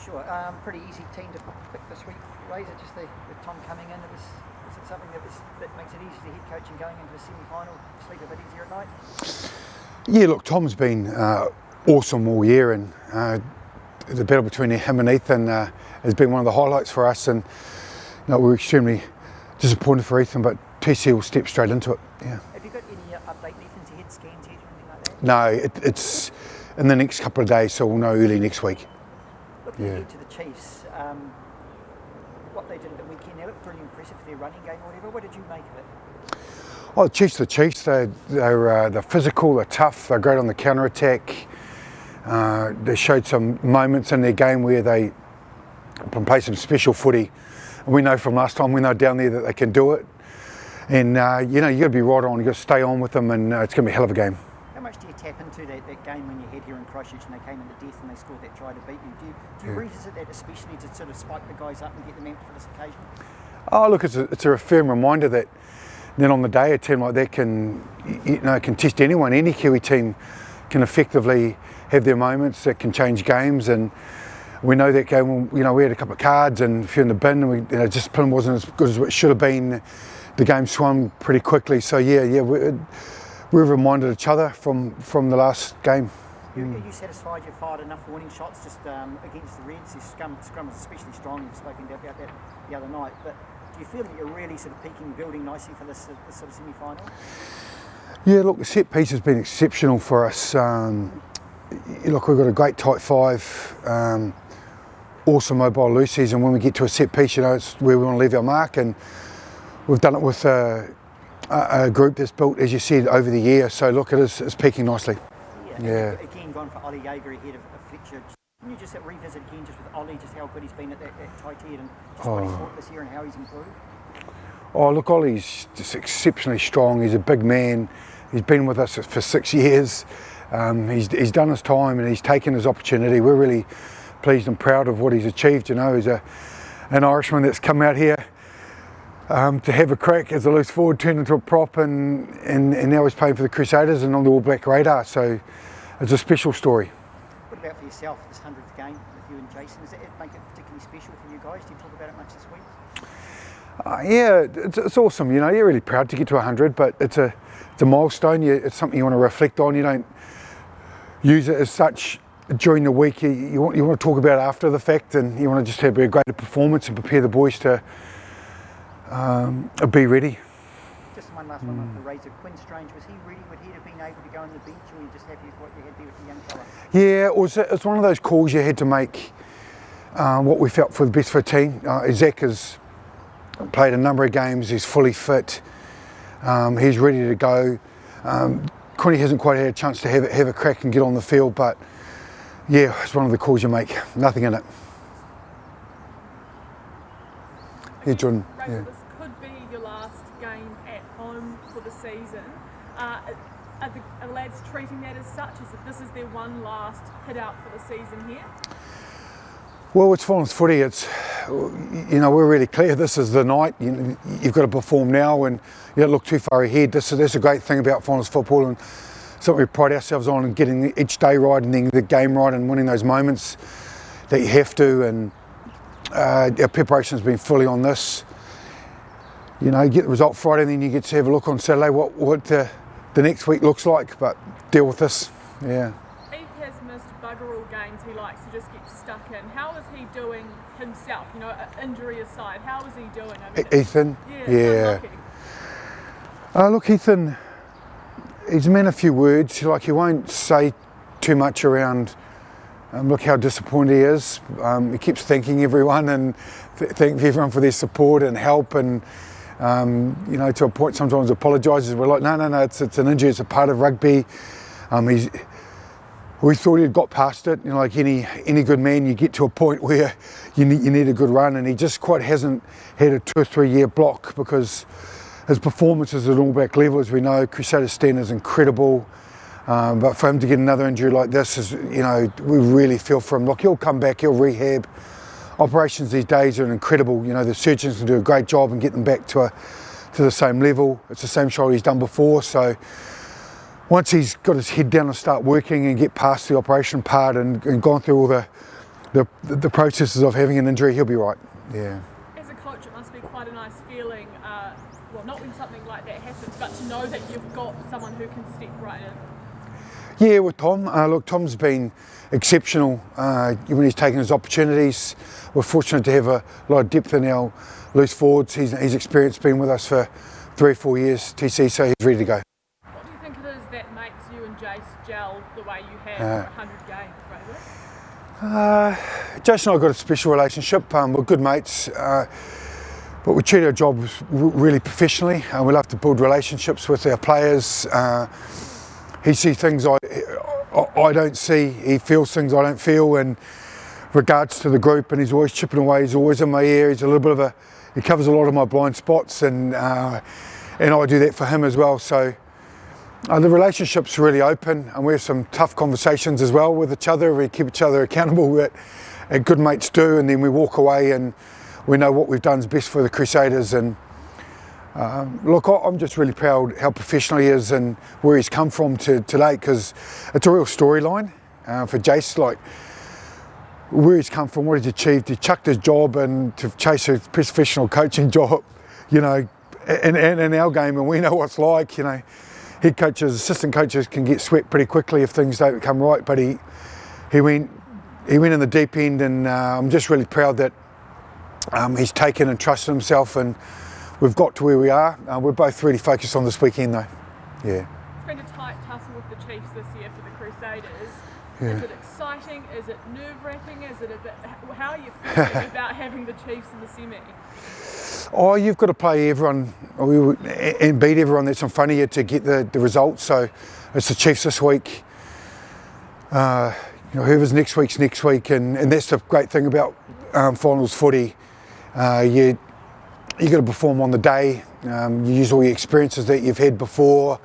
Sure. Pretty easy team to pick this week. Razor, just with Tom coming in, was it something that makes it easy to head coach and going into a semi-final, sleep a bit easier at night? Yeah, look, Tom's been awesome all year, and the battle between him and Ethan has been one of the highlights for us, and we're extremely disappointed for Ethan, but TC will step straight into it. Yeah. Have you got any update on Ethan's head scans yet or anything like that? No, it's in the next couple of days, so we'll know early next week. Looking ahead to the Chiefs, what they did at the weekend, they looked pretty impressive for their running game or whatever. What did you make of it? Oh, the Chiefs, they're physical, they're tough, they're great on the counter-attack. They showed some moments in their game where they can play some special footy. And we know from last time when they were down there that they can do it. And you got to be right on, you've got to stay on with them, and it's going to be a hell of a game. How much do you tap into that game when you had here in Christchurch and they came into death and they scored that try to beat you? Do you revisit that, especially to sort of spike the guys up and get them amped for this occasion? Oh, look, it's a firm reminder that then on the day a team like that can test anyone. Any Kiwi team can effectively have their moments that can change games, and we know that game. We had a couple of cards and a few in the bin, and discipline wasn't as good as it should have been. The game swung pretty quickly, so we've reminded each other from the last game. Are you satisfied you fired enough warning shots just against the Reds? The scrum was especially strong. You've spoken about that the other night, but do you feel that you're really sort of peaking, building nicely for this sort of semi-final? Yeah, look, the set piece has been exceptional for us. Look, we've got a great tight five, awesome mobile loosies, and when we get to a set piece, it's where we want to leave our mark, and we've done it with a group that's built, as you said, over the year. So look, it's peaking nicely. Yeah. Again, gone for Ollie Jaeger ahead of Fletcher. Can you just revisit again, just with Ollie, just how good he's been at that tight head and just what he's brought this year and how he's improved? Oh, look, Ollie's just exceptionally strong. He's a big man. He's been with us for 6 years. He's done his time and he's taken his opportunity. We're really pleased and proud of what he's achieved. He's an Irishman that's come out here to have a crack as a loose forward, turned into a prop, and now he's playing for the Crusaders and on the All Black radar. So it's a special story. What about for yourself, this 100th game with you and Jason? Does it make it particularly special for you guys? Do you talk about it much this week? It's awesome. You're really proud to get to 100, but it's a milestone. It's something you want to reflect on. You don't use it as such during the week. You want to talk about it after the fact, and you want to just have a greater performance and prepare the boys to be ready. Just one last one for Razor. Quinn Strange, was he ready? Would he have been able to go on the bench, or were you just happy with what you had there with the young fella? Yeah, it's one of those calls you had to make. What we felt for the best for the team. Zach has played a number of games. He's fully fit. He's ready to go. Quinny hasn't quite had a chance to have a crack and get on the field, but yeah, it's one of the calls you make. Nothing in it. Yeah, Jordan. Razor, this could be your last game at home for the season. Are the lads treating that as such? Is that this is their one last hit out for the season here? Well, it's Finals footy. We're really clear. This is the night. You've got to perform now, and you don't look too far ahead. That's a great thing about Finals football, and something we pride ourselves on, and getting each day right, and then the game right, and winning those moments that you have to. And our preparation's been fully on this. You get the result Friday, and then you get to have a look on Saturday what the next week looks like. But deal with this. Yeah. Has missed bugger all games. He likes to just get stuck in. How is he doing himself? Injury aside, how is he doing? Ethan? Yeah. Look, Ethan, he's a man of few words. He won't say too much around look how disappointed he is. He keeps thanking everyone and thanking everyone for their support and help, and to a point sometimes apologises. We're like, no, it's an injury, it's a part of rugby. We thought he'd got past it. Like any good man, you get to a point where you need a good run, and he just quite hasn't had a 2 or 3 year block, because his performances at All Black level, as we know, Crusaders standard is incredible. But for him to get another injury like this is, we really feel for him. Look, he'll come back, he'll rehab. Operations these days are incredible. The surgeons can do a great job and get them back to the same level. It's the same shoulder he's done before. So once he's got his head down and start working and get past the operation part and gone through all the the processes of having an injury, he'll be right. Yeah. As a coach, it must be quite a nice feeling, well, not when something like that happens, but to know that you've got someone who can step right in. Yeah, with Tom. Look, Tom's been exceptional when he's taken his opportunities. We're fortunate to have a lot of depth in our loose forwards. He's experienced, been with us for 3 or 4 years, TC, so he's ready to go. What do you think it is that makes you and Jace gel the way you have for 100 games, Robertson? Jason and I got a special relationship. We're good mates, but we treat our jobs really professionally, and we love to build relationships with our players. He sees things I don't see, he feels things I don't feel in regards to the group, and he's always chipping away, he's always in my ear, he's a little bit of he covers a lot of my blind spots, and I do that for him as well. So the relationship's really open, and we have some tough conversations as well with each other. We keep each other accountable, that good mates do, and then we walk away and we know what we've done is best for the Crusaders. And look, I'm just really proud how professional he is and where he's come from to today, because it's a real storyline for Jace, like where he's come from, what he's achieved. He chucked his job and to chase a professional coaching job, you know, in our game, and we know what's like, you know. Head coaches, assistant coaches can get swept pretty quickly if things don't come right, but he went in the deep end, and I'm just really proud that he's taken and trusted himself, and we've got to where we are. We're both really focused on this weekend though. Yeah. It's been a tight tussle with the Chiefs this year for the Crusaders. Yeah. Is it exciting? Is it nerve-wracking? Is it a bit? How are you feeling about having the Chiefs in the semi? Oh, you've got to play everyone and beat everyone that's in front of you to get the results. So it's the Chiefs this week. You know, whoever's next week's next week, and that's the great thing about finals footy. You got to perform on the day. You use all your experiences that you've had before,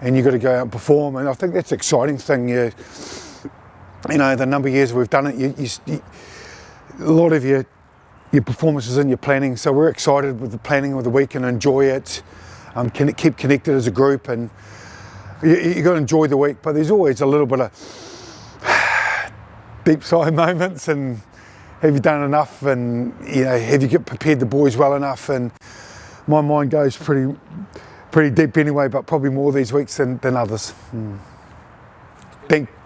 and you got to go out and perform. And I think that's the exciting thing. You know, the number of years we've done it, you a lot of your performances in your planning. So we're excited with the planning of the week and enjoy it. Can keep connected as a group, and you got to enjoy the week. But there's always a little bit of deep sigh moments, and have you done enough, and you know, have you prepared the boys well enough? And my mind goes pretty deep anyway, but probably more these weeks than others.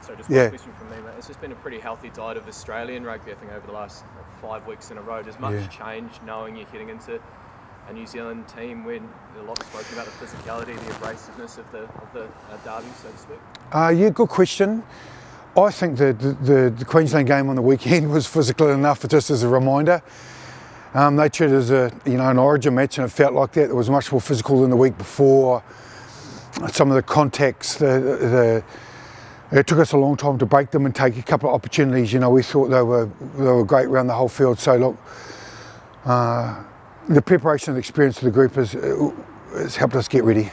So just one question from me, mate. It's just been a pretty healthy diet of Australian rugby, I think, over the last 5 weeks in a row. Does much change knowing you're heading into a New Zealand team when a lot spoken about the physicality, the abrasiveness of the derby, so to speak? Yeah, good question. I think the Queensland game on the weekend was physical enough, just as a reminder. They treated it as an origin match, and it felt like that. It was much more physical than the week before. Some of the contacts, it took us a long time to break them and take a couple of opportunities. You know, we thought they were great around the whole field. So look, the preparation and experience of the group has helped us get ready.